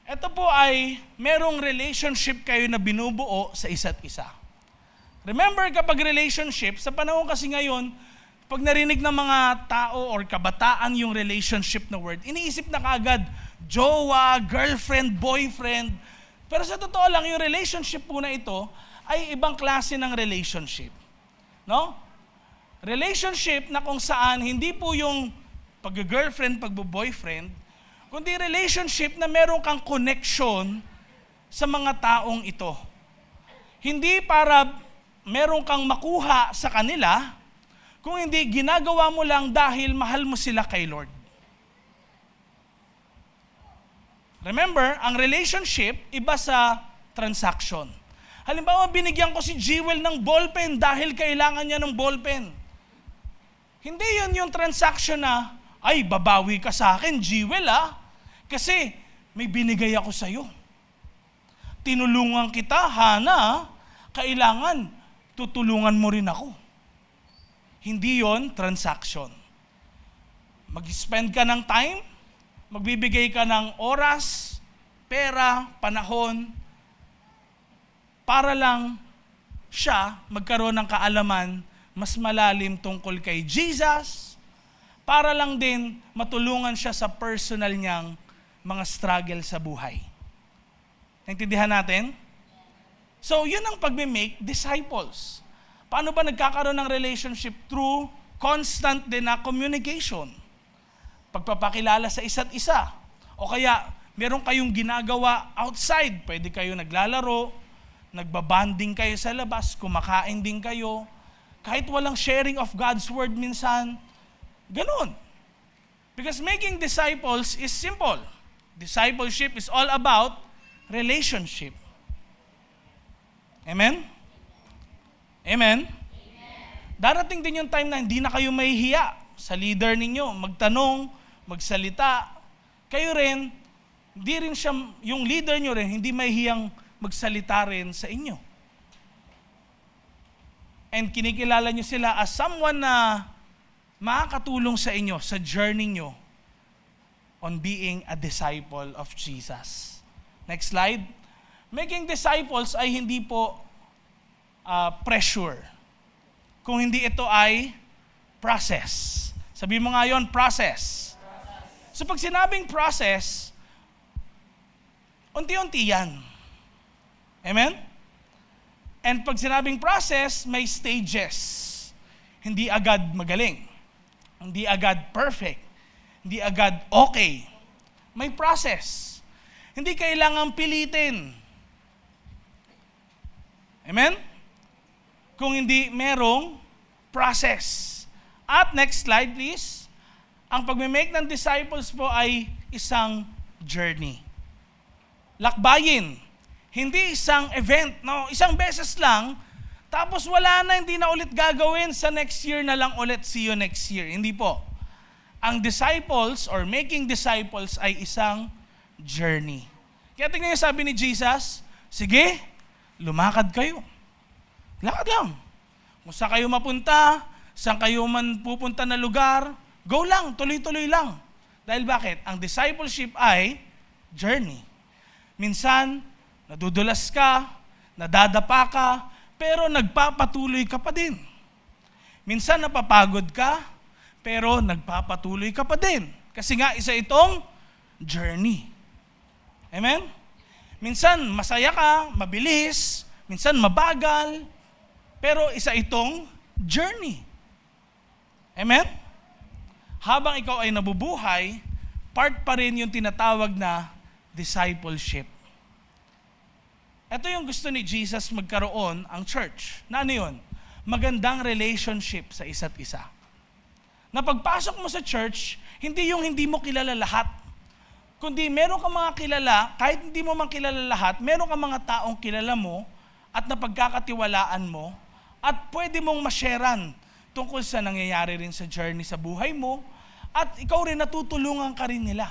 Ito po ay merong relationship kayo na binubuo sa isa't isa. Remember kapag relationship, sa panahon kasi ngayon, pag narinig ng mga tao or kabataan yung relationship na word, iniisip na kaagad, jowa, girlfriend, boyfriend. Pero sa totoo lang, yung relationship po na ito ay ibang klase ng relationship. No? Relationship na kung saan hindi po yung pag-girlfriend, pag-boyfriend, kundi relationship na meron kang connection sa mga taong ito. Hindi para meron kang makuha sa kanila, kung hindi, ginagawa mo lang dahil mahal mo sila kay Lord. Remember, ang relationship, iba sa transaction. Halimbawa, binigyan ko si Jewel ng ballpen dahil kailangan niya ng ballpen. Hindi yun yung transaction na, ay, babawi ka sa akin, Jewel kasi may binigay ako sa'yo. Tinulungan kita, Hana, kailangan tutulungan mo rin ako. Hindi yon transaction. Mag-spend ka ng time, magbibigay ka ng oras, pera, panahon, para lang siya magkaroon ng kaalaman mas malalim tungkol kay Jesus, para lang din matulungan siya sa personal niyang mga struggle sa buhay. Naintindihan natin? So, yun ang pag-make disciples. Paano ba nagkakaroon ng relationship? Through constant din na communication. Pagpapakilala sa isa't isa. O kaya, meron kayong ginagawa outside. Pwede kayo naglalaro, nagbabanding kayo sa labas, kumakain din kayo. Kahit walang sharing of God's word minsan, ganun. Because making disciples is simple. Discipleship is all about relationship. Amen? Amen? Darating din yung time na hindi na kayo mahihiya sa leader ninyo, magtanong, magsalita. Kayo rin, hindi rin siya, yung leader nyo rin, hindi mahihiyang magsalita rin sa inyo. And kinikilala nyo sila as someone na makakatulong sa inyo, sa journey nyo on being a disciple of Jesus. Next slide. Making disciples ay hindi po pressure. Kung hindi ito ay process. Sabihin mo nga yun, process. So pag sinabing process, unti-unti yan. Amen? And pag sinabing process, may stages. Hindi agad magaling. Hindi agad perfect. Hindi agad okay. May process. Hindi kailangang pilitin. Amen? Kung hindi merong process. At next slide please. ang pag-make ng disciples po ay isang journey. Lakbayin. Hindi isang event, no? Isang beses lang, tapos wala na, hindi na ulit gagawin, sa next year na lang ulit, see you next year. Hindi po. Ang disciples or making disciples ay isang journey. Kaya tingnan niyo sabi ni Jesus, sige, lumakad kayo. Lakad lang. Kung saan kayo mapunta, saan kayo man pupunta na lugar, go lang, tuloy-tuloy lang. Dahil bakit? Ang discipleship ay journey. Minsan, nadudulas ka, nadadapa ka, pero nagpapatuloy ka pa din. Minsan napapagod ka, pero nagpapatuloy ka pa din. Kasi nga, isa itong journey. Amen? Minsan masaya ka, mabilis, minsan mabagal, pero isa itong journey. Amen? Habang ikaw ay nabubuhay, part pa rin yung tinatawag na discipleship. Ito yung gusto ni Jesus magkaroon ang church. Na ano yun? Magandang relationship sa isa't isa. Na pagpasok mo sa church, hindi yung hindi mo kilala lahat. Kundi meron kang mga kilala, kahit hindi mo man kilala lahat, meron kang mga taong kilala mo at napagkakatiwalaan mo at pwede mong ma-sharean tungkol sa nangyayari rin sa journey sa buhay mo at ikaw rin natutulungan ka rin nila.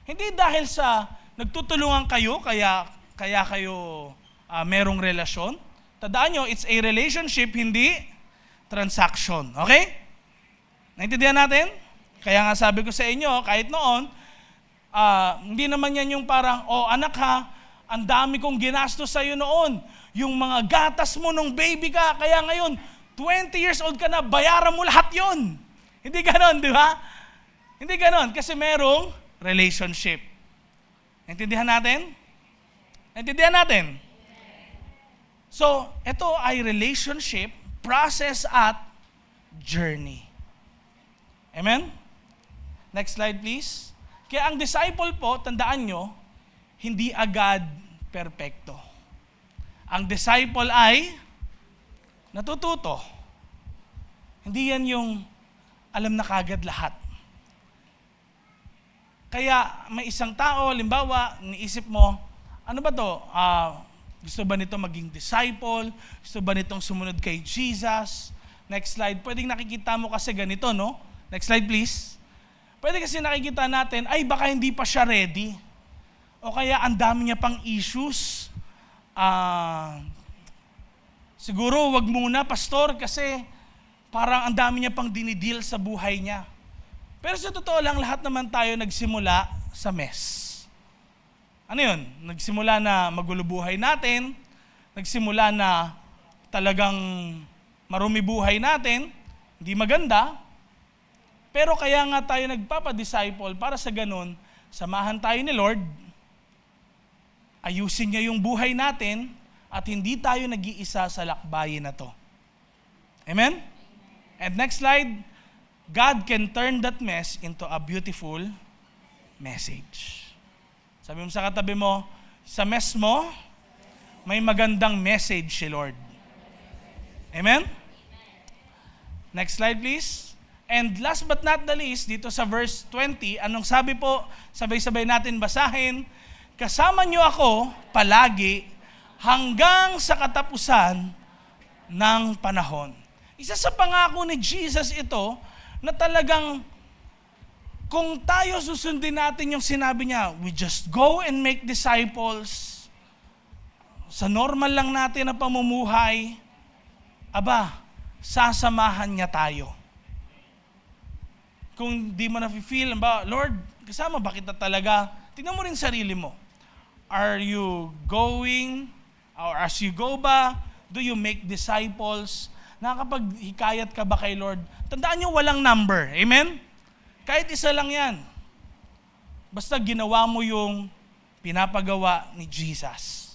Hindi dahil sa nagtutulungan kayo, kaya kayo merong relasyon. Tandaan nyo, it's a relationship, hindi transaction. Okay? Naintindihan natin? Kaya nga sabi ko sa inyo, kahit noon, hindi naman yan yung parang, anak ha, ang dami kong ginastos sa'yo noon. Yung mga gatas mo nung baby ka, kaya ngayon, 20 years old ka na, bayaran mo lahat yon. Hindi ganon, di ba? Hindi ganon, kasi merong relationship. Naintindihan natin? Naintindihan natin? So, ito ay relationship, process at journey. Amen? Next slide please. Kaya ang disciple po, tandaan nyo, hindi agad perpekto. Ang disciple ay natututo. Hindi yan yung alam na kagad lahat. Kaya may isang tao, halimbawa, niisip mo, ano ba to? Gusto ba nito maging disciple? Gusto ba nitong sumunod kay Jesus? Next slide. Pwedeng nakikita mo kasi ganito, no? Next slide, please. Pwede kasi nakikita natin, ay baka hindi pa siya ready. O kaya ang dami niya pang issues. Siguro wag muna, pastor, kasi parang ang dami niya pang dinideal sa buhay niya. Pero sa totoo lang, lahat naman tayo nagsimula sa mess. Ano yun? Nagsimula na magulo buhay natin, nagsimula na talagang marumi buhay natin, hindi maganda, pero kaya nga tayo nagpapadisciple para sa ganun, samahan tayo ni Lord, ayusin niya yung buhay natin, at hindi tayo nag-iisa sa lakbayin na to. Amen? And next slide, God can turn that mess into a beautiful message. Sabi mo sa katabi mo, sa mess mo, may magandang message si Lord. Amen? Next slide please. And last but not the least, dito sa verse 20, anong sabi po, sabay-sabay natin basahin, kasama niyo ako palagi hanggang sa katapusan ng panahon. Isa sa pangako ni Jesus ito, na talagang kung tayo susundin natin yung sinabi niya, we just go and make disciples, sa normal lang natin na pamumuhay, sasamahan niya tayo. Kung di mo na-feel, Lord, kasama ba kita talaga? Tingnan mo rin sarili mo. Are you going, or as you go ba, do you make disciples? Nakakapag-hikayat ka ba kay Lord? Tandaan nyo, walang number. Amen? Kahit isa lang yan. Basta ginawa mo yung pinapagawa ni Jesus.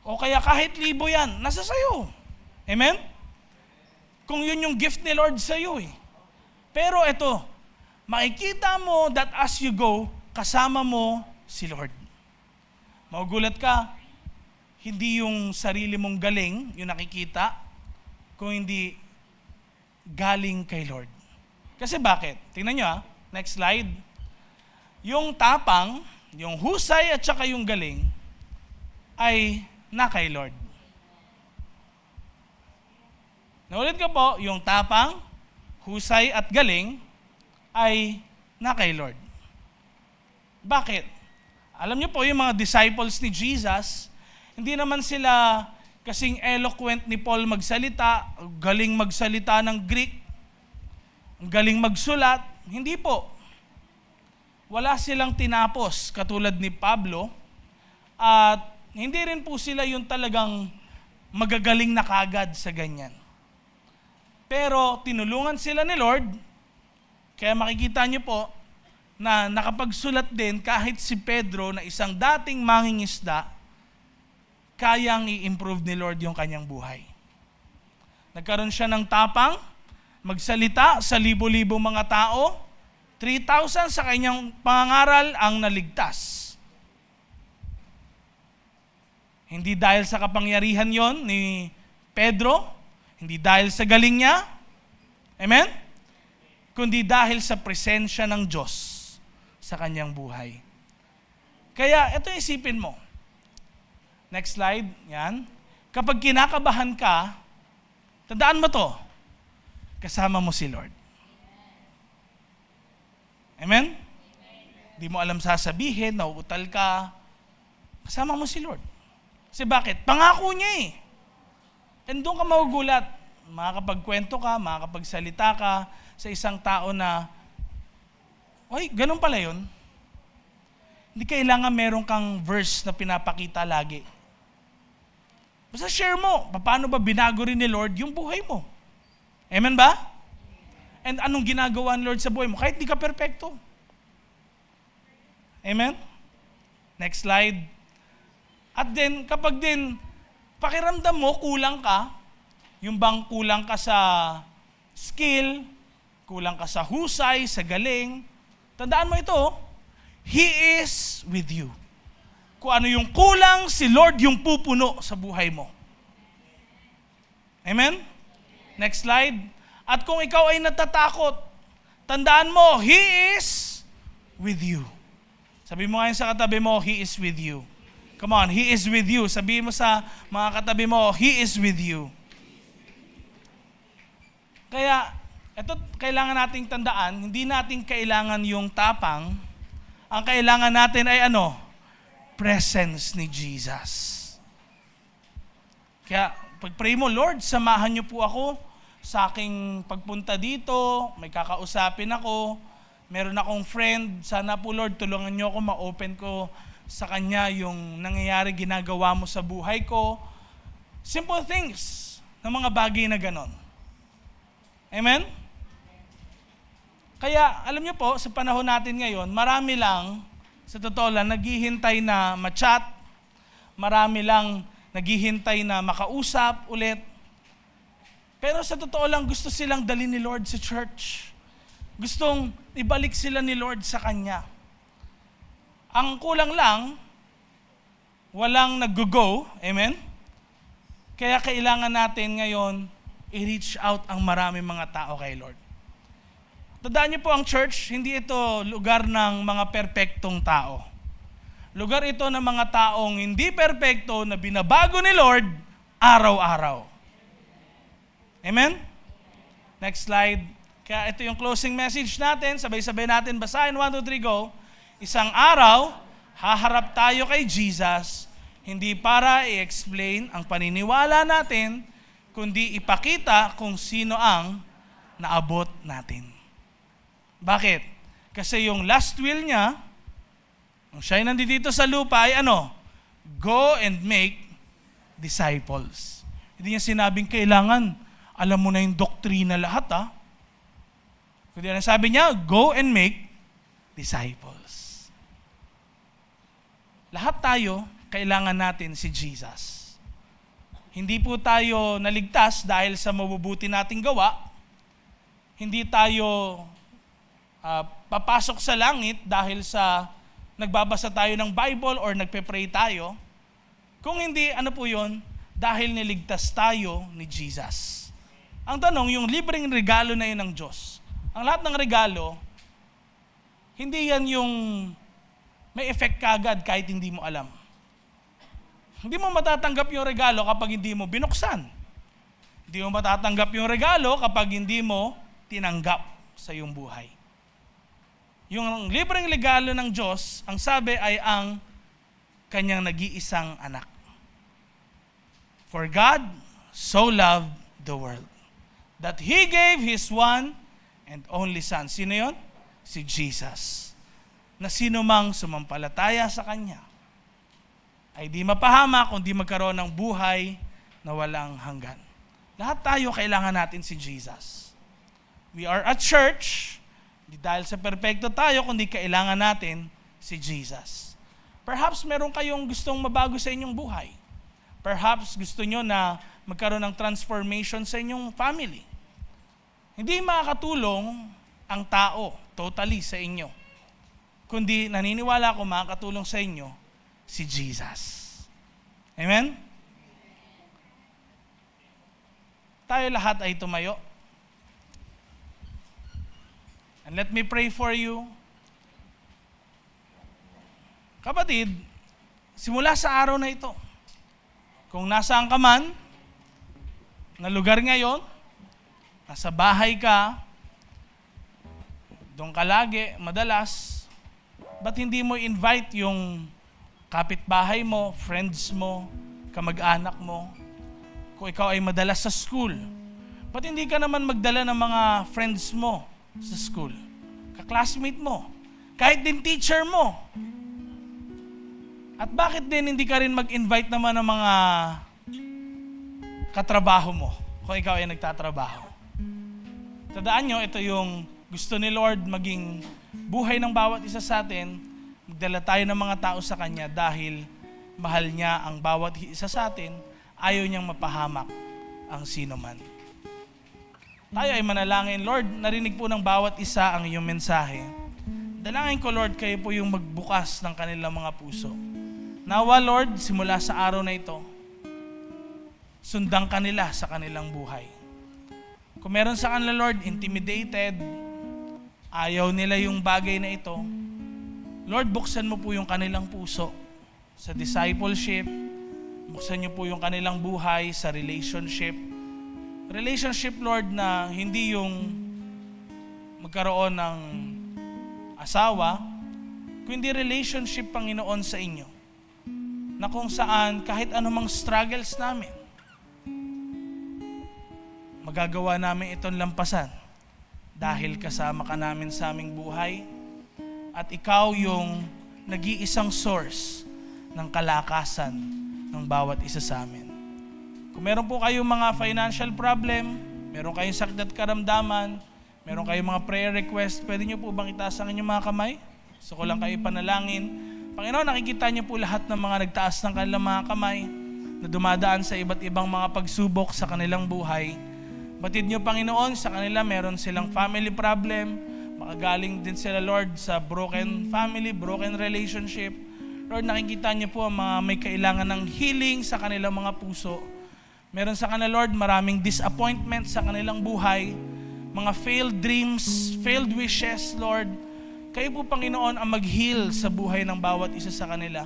O kaya kahit 1,000 yan, nasa sayo. Amen? Kung yun yung gift ni Lord sa'yo eh. Pero ito, makikita mo that as you go, kasama mo si Lord. Magugulat ka, hindi yung sarili mong galing, yung nakikita, kung hindi galing kay Lord. Kasi bakit? Tingnan nyo Next slide. Yung tapang, yung husay at saka yung galing ay na kay Lord. Naulit ko po, yung tapang, husay at galing ay na kay Lord. Bakit? Alam niyo po, yung mga disciples ni Jesus, hindi naman sila kasing eloquent ni Paul magsalita, galing magsalita ng Greek, galing magsulat. Hindi po. Wala silang tinapos katulad ni Pablo, at hindi rin po sila yung talagang magagaling na kagad sa ganyan. Pero tinulungan sila ni Lord, kaya makikita niyo po na nakapagsulat din kahit si Pedro na isang dating mangingisda, kayang i-improve ni Lord yung kanyang buhay. Nagkaroon siya ng tapang, magsalita sa libo-libong mga tao, 3,000 sa kanyang pangangaral ang naligtas. Hindi dahil sa kapangyarihan yon ni Pedro, hindi dahil sa galing niya, amen? Kundi dahil sa presensya ng Diyos sa kanyang buhay. Kaya ito isipin mo. Next slide, yan. Kapag kinakabahan ka, tandaan mo to, kasama mo si Lord. Amen? Di mo alam sasabihin, nauutal ka, kasama mo si Lord. Kasi bakit? Pangako niya eh. And doon ka magugulat. Makakapagkwento ka, makakapagsalita ka sa isang tao na, oy, ganun pala yun. Hindi kailangan meron kang verse na pinapakita lagi. Basta share mo, paano ba binago rin ni Lord yung buhay mo? Amen ba? And anong ginagawa ni Lord sa buhay mo? Kahit di ka perfecto. Amen? Next slide. At then, kapag din, pakiramdam mo, kulang ka, yung bang kulang ka sa skill, kulang ka sa husay, sa galing, tandaan mo ito, He is with you. Kung ano yung kulang, si Lord yung pupuno sa buhay mo. Amen? Next slide. At kung ikaw ay natatakot, tandaan mo, He is with you. Sabi mo ngayon sa katabi mo, He is with you. Come on, He is with you. Sabi mo sa mga katabi mo, He is with you. Kaya, ito kailangan nating tandaan, hindi natin kailangan yung tapang. Ang kailangan natin ay ano? Presence ni Jesus. Kaya, pag-pray mo, Lord, samahan niyo po ako sa aking pagpunta dito, may kakausapin ako, meron akong friend, sana po Lord, tulungan niyo ako, ma-open ko sa kanya yung nangyayari, ginagawa mo sa buhay ko. Simple things, ng mga bagay na ganon. Amen? Kaya, alam niyo po, sa panahon natin ngayon, marami lang, sa totoo lang, naghihintay na ma-chat, marami lang naghihintay na makausap ulit. Pero sa totoo lang, gusto silang dalhin ni Lord sa church. Gustong ibalik sila ni Lord sa Kanya. Ang kulang lang, walang nag-go, amen? Kaya kailangan natin ngayon i-reach out ang maraming mga tao kay Lord. Tandaan niyo po, ang church, hindi ito lugar ng mga perpektong tao. Lugar ito ng mga taong hindi perpekto na binabago ni Lord araw-araw. Amen? Next slide. Kaya ito yung closing message natin. Sabay-sabay natin basahin. 1, 2, 3, go. Isang araw, haharap tayo kay Jesus, hindi para i-explain ang paniniwala natin, kundi ipakita kung sino ang naabot natin. Bakit? Kasi yung last will niya, kung siya'y nandito sa lupa ay ano? Go and make disciples. Hindi niya sinabing kailangan alam mo na yung doktrina lahat, ha? Kundi ano sabi niya? Go and make disciples. Lahat tayo, kailangan natin si Jesus. Hindi po tayo naligtas dahil sa mabubuti nating gawa. Hindi tayo papasok sa langit dahil sa nagbabasa tayo ng Bible or nagpe-pray tayo. Kung hindi, ano po yun? Dahil niligtas tayo ni Jesus. Ang tanong, yung libreng regalo na yun ng Diyos. Ang lahat ng regalo, hindi yan yung may effect kagad kahit hindi mo alam. Hindi mo matatanggap yung regalo kapag hindi mo binuksan. Hindi mo matatanggap yung regalo kapag hindi mo tinanggap sa iyong buhay. Yung libreng regalo ng Diyos, ang sabi ay ang kanyang nag-iisang anak. For God so loved the world that He gave His one and only Son. Sino yun? Si Jesus. Na sino mang sumampalataya sa Kanya ay di mapahamak kundi magkaroon ng buhay na walang hanggan. Lahat tayo kailangan natin si Jesus. We are a church, di dahil sa perpekto tayo, kundi kailangan natin si Jesus. Perhaps meron kayong gustong mabago sa inyong buhay. Perhaps gusto nyo na magkaroon ng transformation sa inyong family. Hindi makakatulong ang tao totally sa inyo, kundi naniniwala ako makakatulong sa inyo si Jesus. Amen? Tayo lahat ay tumayo. And let me pray for you. Kapatid, simula sa araw na ito, kung nasaan ka man, na lugar ngayon, nasa bahay ka, doon ka lagi, madalas, ba't hindi mo invite yung kapitbahay mo, friends mo, kamag-anak mo? Kung ikaw ay madalas sa school, ba't hindi ka naman magdala ng mga friends mo sa school? Ka-classmate mo, kahit din teacher mo. At bakit din hindi ka rin mag-invite naman ng mga katrabaho mo kung ikaw ay nagtatrabaho? Tandaan nyo, ito yung gusto ni Lord maging buhay ng bawat isa sa atin. Magdala tayo ng mga tao sa Kanya dahil mahal niya ang bawat isa sa atin. Ayaw niyang mapahamak ang sino man. Tayo ay manalangin. Lord, narinig po ng bawat isa ang iyong mensahe. Dalangin ko, Lord, kayo po yung magbukas ng kanilang mga puso. Nawa, Lord, simula sa araw na ito, sundan kanila sa kanilang buhay. Kung meron sa kanila, Lord, intimidated, ayaw nila yung bagay na ito, Lord, buksan mo po yung kanilang puso sa discipleship. Buksan niyo po yung kanilang buhay sa relationship. Relationship, Lord, na hindi yung magkaroon ng asawa, kundi relationship, Panginoon, sa inyo. Na kung saan, kahit anumang struggles namin, magagawa namin itong lampasan dahil kasama ka namin sa aming buhay at ikaw yung nag-iisang source ng kalakasan ng bawat isa sa amin. Kung meron po kayong mga financial problem, meron kayong sakit at karamdaman, meron kayong mga prayer request, pwede nyo po bang itaas ang inyong mga kamay? Gusto ko lang kayo panalangin. Panginoon, nakikita niyo po lahat ng mga nagtaas ng kanilang mga kamay na dumadaan sa iba't ibang mga pagsubok sa kanilang buhay. Batid niyo, Panginoon, sa kanila meron silang family problem, makagaling din sila, Lord, sa broken family, broken relationship. Lord, nakikita niyo po ang mga may kailangan ng healing sa kanilang mga puso. Meron sa kanila, Lord, maraming disappointment sa kanilang buhay, mga failed dreams, failed wishes, Lord. Kayo po, Panginoon, ang mag-heal sa buhay ng bawat isa sa kanila.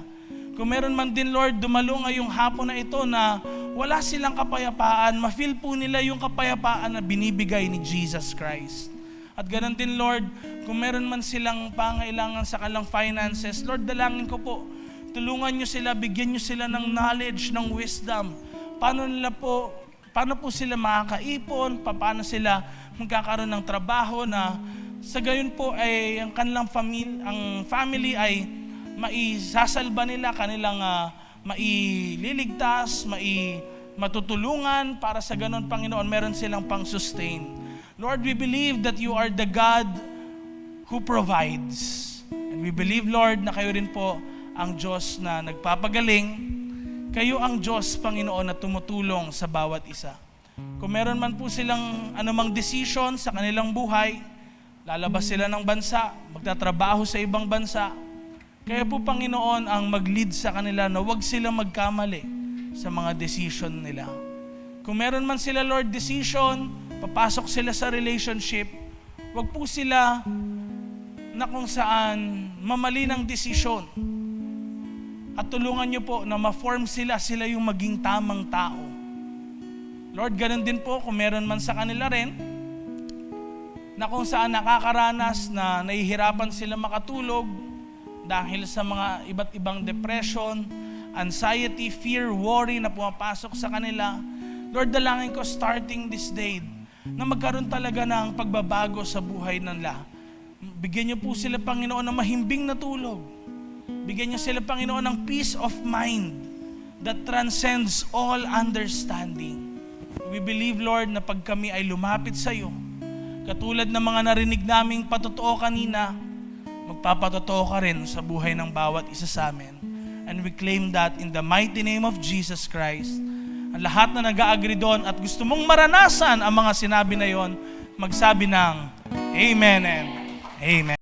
Kung meron man din, Lord, dumalo ngayong hapon na ito na wala silang kapayapaan, ma-feel po nila yung kapayapaan na binibigay ni Jesus Christ. At ganun din, Lord, kung meron man silang pangailangan sa kanilang finances, Lord, dalangin ko po, tulungan nyo sila, bigyan nyo sila ng knowledge, ng wisdom. Paano po sila makakaipon, paano sila magkakaroon ng trabaho na sa gayon po ay ang kanilang family ay maisasalba nila, kanilang maililigtas, matutulungan para sa ganon, Panginoon, meron silang pang-sustain. Lord, we believe that you are the God who provides. And we believe, Lord, na kayo rin po ang Diyos na nagpapagaling. Kayo ang Diyos, Panginoon, na tumutulong sa bawat isa. Kung meron man po silang anumang decision sa kanilang buhay, lalabas sila ng bansa, magtatrabaho sa ibang bansa, kaya po, Panginoon, ang mag-lead sa kanila na huwag silang magkamali sa mga decision nila. Kung meron man sila, Lord, decision, papasok sila sa relationship, huwag po sila na kung saan mamali ng desisyon. At tulungan niyo po na ma-form sila yung maging tamang tao. Lord, ganun din po kung meron man sa kanila rin na kung saan nakakaranas na nahihirapan sila makatulog dahil sa mga iba't ibang depression, anxiety, fear, worry na pumapasok sa kanila. Lord, dalangin ko starting this day na magkaroon talaga ng pagbabago sa buhay nila. Bigyan niyo po sila, Panginoon, ng mahimbing na tulog. Bigyan niyo sila, Panginoon, ng peace of mind that transcends all understanding. We believe, Lord, na pag kami ay lumapit sa iyo, katulad ng mga narinig naming patotoo kanina, magpapatotoo ka rin sa buhay ng bawat isa sa amin. And we claim that in the mighty name of Jesus Christ. Ang lahat na nag-a-agree doon at gusto mong maranasan ang mga sinabi na yon, magsabi ng Amen and Amen.